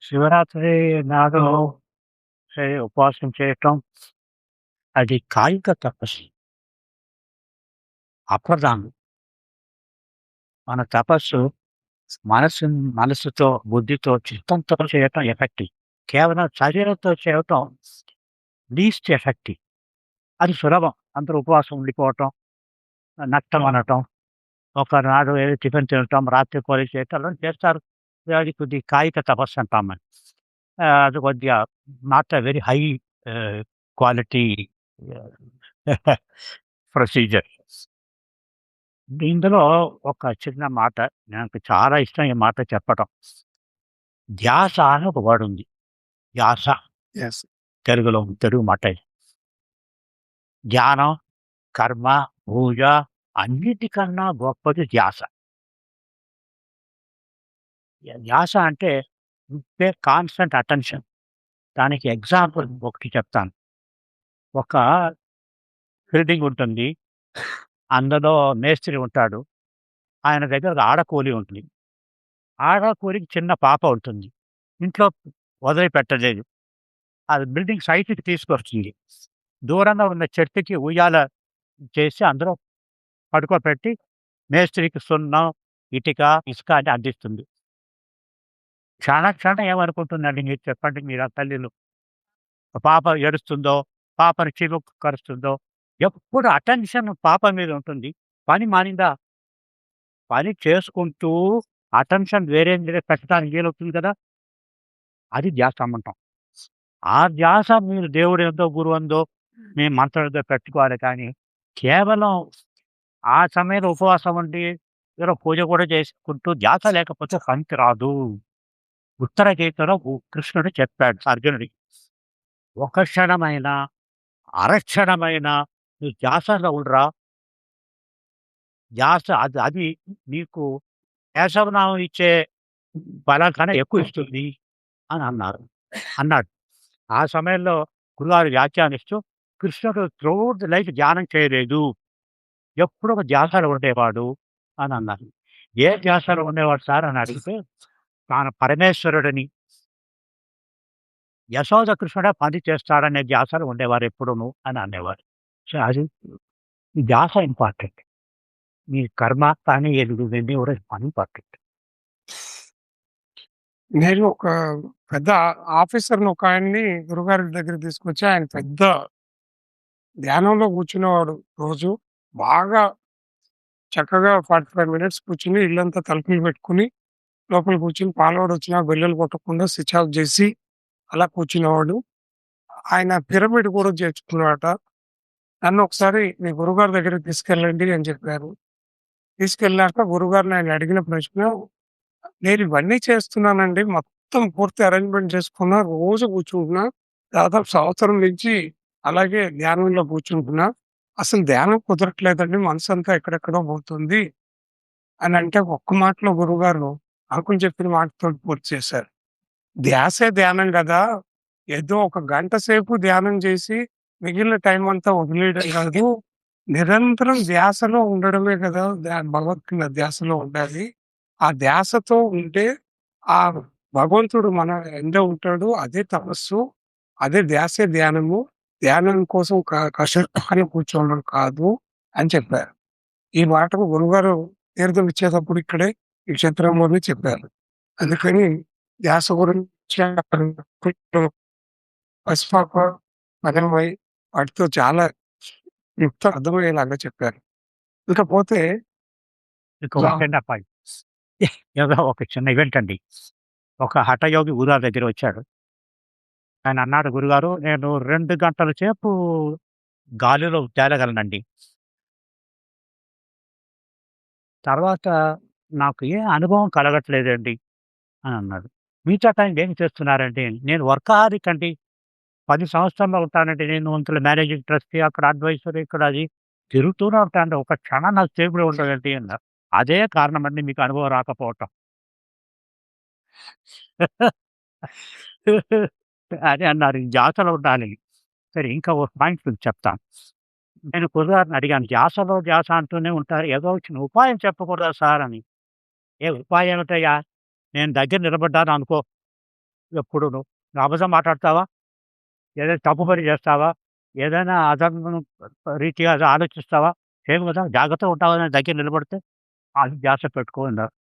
శివరాత్రి నాడు ఉపవాసం చేయటం అది కాయిక తపస్సు. అప్రధానం. మన తపస్సు మనసు మనసుతో, బుద్ధితో, చిత్తంతో చేయటం ఎఫెక్టివ్. కేవలం శరీరంతో చేయటం లీస్ట్ ఎఫెక్టివ్. అది సులభం. అందరూ ఉపవాసం ఉండిపోవటం, నట్టం అనటం, ఒకనాడు ఏదో టిఫిన్ తినటం, రాత్రి కూర చేయటం అలాంటివి చేస్తారు. అది కొద్దిగా కాయిక తపస్సు అంటాం మనం. అది కొద్దిగా not a very high quality procedure. ఇందులో ఒక చిన్న మాట, నాకు చాలా ఇష్టం ఈ మాట చెప్పటం. ధ్యాస అని ఒక వర్డ్ ఉంది. ధ్యాస యెస్. తెలుగు మాట ఇది. ధ్యానం, కర్మ, పూజ అన్నిటికన్నా గొప్పది ధ్యాస. ధ్యాస అంటే పే కాన్స్టెంట్ అటెన్షన్. దానికి ఎగ్జాంపుల్ ఒకటి చెప్తాను. ఒక బిల్డింగ్ ఉంటుంది. అందులో మేస్త్రి ఉంటాడు. ఆయన దగ్గర ఒక ఆడ కూలి ఉంటుంది. ఆడ కూలికి చిన్న పాప ఉంటుంది. ఇంట్లో వదిలిపెట్టలేదు. అది బిల్డింగ్ సైట్‌కి తీసుకొస్తుంది. దూరంగా ఉన్న చెట్టుకి ఉయ్యాల చేసి అందులో పడుకోబెట్టి మేస్త్రికి సున్నం, ఇటిక, ఇసుక అని అందిస్తుంది. క్షణం ఏమనుకుంటుందండి మీరు చెప్పండి, మీరు ఆ తల్లులు. పాప ఏడుస్తుందో, పాపని చీముకు కరుస్తుందో, ఎప్పుడు అటెన్షన్ పాప మీద ఉంటుంది. పని మానిందా? పని చేసుకుంటూ అటెన్షన్ వేరే మీద పెట్టడానికి వీలవుతుంది కదా! అది ధ్యాస అమ్మంటాం. ఆ ధ్యాస మీరు దేవుడేందో, గురువందో, మీ మంత్రం ఏదో పెట్టుకోవాలి కానీ, కేవలం ఆ సమయంలో ఉపవాసం ఉండి, ఏదో పూజ కూడా చేసుకుంటూ ధ్యాస లేకపోతే పనికి రాదు. ఉత్తర గీతలో కృష్ణుడు చెప్పాడు అర్జునుడికి. ఒక క్షణమైనా, అరక్షణమైనా నువ్వు ధ్యాసలో ఉండురా. ధ్యాస అది అది నీకు కేశవనామం ఇచ్చే బలం కన్నా ఎక్కువ ఇస్తుంది అని అన్నాడు. ఆ సమయంలో గురుగారు వ్యాఖ్యానిస్తూ, కృష్ణుడు త్రూఅవుట్ ది లైఫ్ ధ్యానం చేయలేదు. ఎప్పుడూ ఒక ధ్యాసలో ఉండేవాడు అని అన్నారు. ఏ ధ్యాసలో ఉండేవాడు సార్ అని అడిగితే, తాను పరమేశ్వరుడని, యశోద కృష్ణుడే పని చేస్తాడనే ధ్యాసలో ఉండేవారు ఎప్పుడూను అని అనేవారు. సో, అది ఈ ధ్యాస ఇంపార్టెంట్. మీ కర్మ కానీ ఎదుగు ఇవన్నీ కూడా ఇంపార్టెంట్. నేను ఒక పెద్ద ఆఫీసర్‌ని ఒకాయన్ని గురుగారి దగ్గరికి తీసుకొచ్చి, ఆయన పెద్ద ధ్యానంలో కూర్చునేవాడు రోజు. బాగా చక్కగా 45 మినిట్స్ కూర్చొని, ఇల్లంతా తలుపులు పెట్టుకొని, లోపల కూర్చొని పాలోడొచ్చినా బెల్లులు కొట్టకుండా స్విచ్ ఆఫ్ జేసి అలా కూర్చునేవాడు. ఆయన పిరమిడ్ కూడా చేర్చుకున్నాడట. నన్ను ఒకసారి మీ గురుగారి దగ్గరికి తీసుకెళ్ళండి అని చెప్పారు. తీసుకెళ్ళాక గురుగారిని ఆయన అడిగిన ప్రశ్న, నేను ఇవన్నీ చేస్తున్నానండి. మొత్తం పూర్తి అరేంజ్‌మెంట్ చేసుకున్నా. రోజు కూర్చుంటున్నా. దాదాపు సంవత్సరం నుంచి అలాగే ధ్యానంలో కూర్చుంటున్నా. అసలు ధ్యానం కుదరట్లేదండి. మనసంతా ఎక్కడెక్కడో పోతుంది అనంటే, ఒక్క మాటలో గురువుగారు అంకుల్ చెప్పిన మాటతోటి పూర్తి చేశారు. ధ్యాసే ధ్యానం గదా! ఏదో ఒక గంట సేపు ధ్యానం చేసి మిగిలిన టైం అంతా వదిలేయడం కాదు. నిరంతరం ధ్యాసలో ఉండడమే కదా! భగవద్గీత ధ్యాసలో ఉండాలి. ఆ ధ్యాసతో ఉంటే ఆ భగవంతుడు మన ఎందే ఉంటాడు. అదే తపస్సు. అదే ధ్యాసే ధ్యానము. ధ్యానం కోసం కషాయం కూర్చోవడం కాదు అని చెప్పారు. ఈ మాటకు గురువుగారు తీర్థం ఇచ్చేటప్పుడు ఇక్కడే ఈ క్షేత్రంలోనే చెప్పారు. అందుకని ధ్యాస గురించి పసిపాప, మదనమై వాటితో చాలా క్లుప్తంగా అర్థమయ్యేలాగా చెప్పారు. ఇకపోతే ఇంకొక చిన్న పాయింట్. ఏదో ఒక చిన్న ఈవెంట్ అండి. ఒక హఠయోగి గురుగారి దగ్గర వచ్చాడు. ఆయన అన్నాడు, గురుగారు నేను 2 గంటల సేపు గాలిలో తేలగలనండి. తర్వాత నాకు ఏ అనుభవం కలగట్లేదండి అని అన్నాడు. మిగతా టైం ఏం చేస్తున్నారండి? నేను వర్కాహోలిక్ అండి. 10 సంవత్సరాల్లో ఉంటానండి. నేను ఇందులో మేనేజింగ్ ట్రస్టీ, అక్కడ అడ్వైజర్, ఇక్కడ అది తిరుగుతూనే ఉంటానండి. ఒక క్షణం నాకు స్టేబుల్ ఉండదండి అన్నారు. అదే కారణమండి మీకు అనుభవం రాకపోవటం. అని అన్నారు. ఈ ధ్యాసలో ఉండాలి. సరే, ఇంకా ఓ పాయింట్ మీకు చెప్తాను. నేను గురుగారిని అడిగాను. ధ్యాస అంటూనే ఉంటారు. ఏదో వచ్చిన ఉపాయం చెప్పకూడదా సార్ అని. ఏ ఉపాయం ఏమిటయ్యా? నేను దగ్గర నిలబడ్డాను అనుకో, ఎప్పుడూను. నువ్వు అబద్ధం మాట్లాడతావా? ఏదైనా తప్పు పని చేస్తావా? ఏదైనా అధర్మం రీతిగా ఆలోచిస్తావా? చేయవు కదా! జాగ్రత్తగా ఉంటావా? దగ్గర నిలబడితే అది ధ్యాస పెట్టుకో అన్నారు.